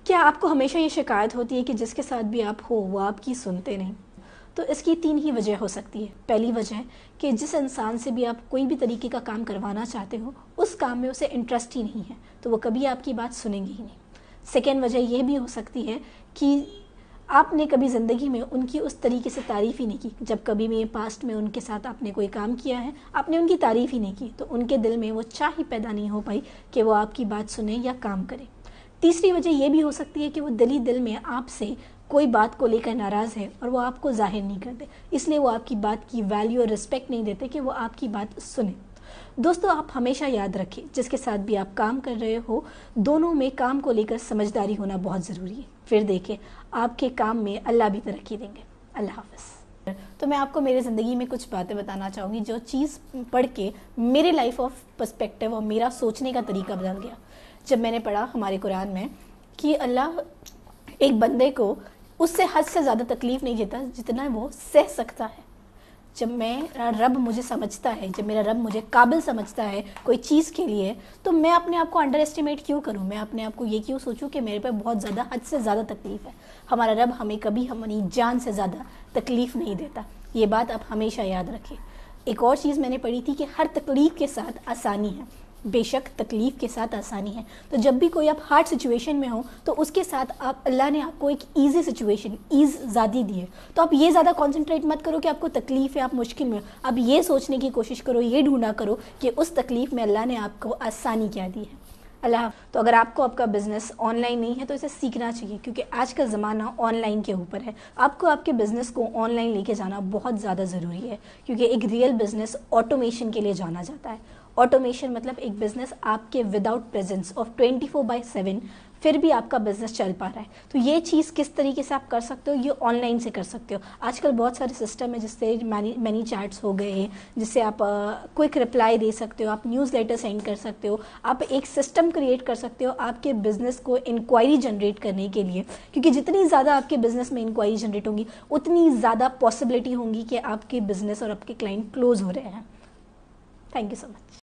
क्या आपको हमेशा ये शिकायत होती है कि जिसके साथ भी आप हो वो आपकी सुनते नहीं? तो इसकी 3 ही वजह हो सकती है। पहली वजह कि जिस इंसान से भी आप कोई भी तरीके का काम करवाना चाहते हो, उस काम में उसे इंटरेस्ट ही नहीं है, तो वो कभी आपकी बात सुनेंगे ही नहीं। सेकेंड वजह ये भी हो सकती है कि आपने कभी ज़िंदगी में उनकी उस तरीके से तारीफ़ ही नहीं की। जब कभी भी पास्ट में उनके साथ आपने कोई काम किया है, आपने उनकी तारीफ़ ही नहीं की, तो उनके दिल में वो चाह ही पैदा नहीं हो पाई कि वो आपकी बात सुने या काम करे। तीसरी वजह यह भी हो सकती है कि वो दिल ही दिल में आपसे कोई बात को लेकर नाराज़ है और वो आपको जाहिर नहीं करते, इसलिए वो आपकी बात की वैल्यू और रिस्पेक्ट नहीं देते कि वो आपकी बात सुने। दोस्तों, आप हमेशा याद रखें, जिसके साथ भी आप काम कर रहे हो, दोनों में काम को लेकर समझदारी होना बहुत ज़रूरी है। फिर देखें, आपके काम में अल्लाह भी तरक्की देंगे। अल्लाह हाफ़िज़। तो मैं आपको मेरी ज़िंदगी में कुछ बातें बताना चाहूँगी जो चीज़ पढ़ के मेरे लाइफ ऑफ पर्सपेक्टिव और मेरा सोचने का तरीका बदल गया। जब मैंने पढ़ा हमारे कुरान में कि अल्लाह एक बंदे को उससे हद से ज़्यादा तकलीफ़ नहीं देता जितना वो सह सकता है। जब मेरा रब मुझे समझता है, जब मेरा रब मुझे काबिल समझता है कोई चीज़ के लिए, तो मैं अपने आप को अंडर एस्टिमेट क्यों करूं? मैं अपने आप को ये क्यों सोचूं कि मेरे पे बहुत ज़्यादा हद से ज़्यादा तकलीफ़ है। हमारा रब हमें कभी हमारी जान से ज़्यादा तकलीफ़ नहीं देता। ये बात आप हमेशा याद रखें। एक और चीज़ मैंने पढ़ी थी कि हर तकलीफ़ के साथ आसानी है। बेशक तकलीफ़ के साथ आसानी है, तो जब भी कोई आप हार्ड सिचुएशन में हो तो उसके साथ आप अल्लाह ने आपको एक ईजी सिचुएशन, ईज़ ज़्यादा दी है, तो आप ये ज़्यादा कंसंट्रेट मत करो कि आपको तकलीफ़ है, आप मुश्किल में हो। आप ये सोचने की कोशिश करो, ये ढूंढा करो कि उस तकलीफ़ में अल्लाह ने आपको आसानी क्या दी है। अल्लाह। तो अगर आपको आपका बिज़नेस ऑनलाइन नहीं है तो इसे सीखना चाहिए, क्योंकि आज का ज़माना ऑनलाइन के ऊपर है। आपको आपके बिज़नेस को ऑनलाइन लेके जाना बहुत ज़्यादा ज़रूरी है, क्योंकि एक रियल बिज़नेस ऑटोमेशन के लिए जाना जाता है। ऑटोमेशन मतलब एक बिज़नेस आपके विदाउट प्रेजेंस ऑफ 24/7 फिर भी आपका बिज़नेस चल पा रहा है। तो ये चीज़ किस तरीके से आप कर सकते हो, ये ऑनलाइन से कर सकते हो। आजकल बहुत सारे सिस्टम है जिससे मैनी चैट्स हो गए हैं, जिससे आप क्विक रिप्लाई दे सकते हो, आप न्यूज़लेटर सेंड कर सकते हो, आप एक सिस्टम क्रिएट कर सकते हो आपके बिज़नेस को इंक्वायरी जनरेट करने के लिए, क्योंकि जितनी ज़्यादा आपके बिज़नेस में इंक्वायरी जनरेट होंगी उतनी ज़्यादा पॉसिबिलिटी होंगी कि आपके बिज़नेस और आपके क्लाइंट क्लोज हो रहे हैं। Thank you so much.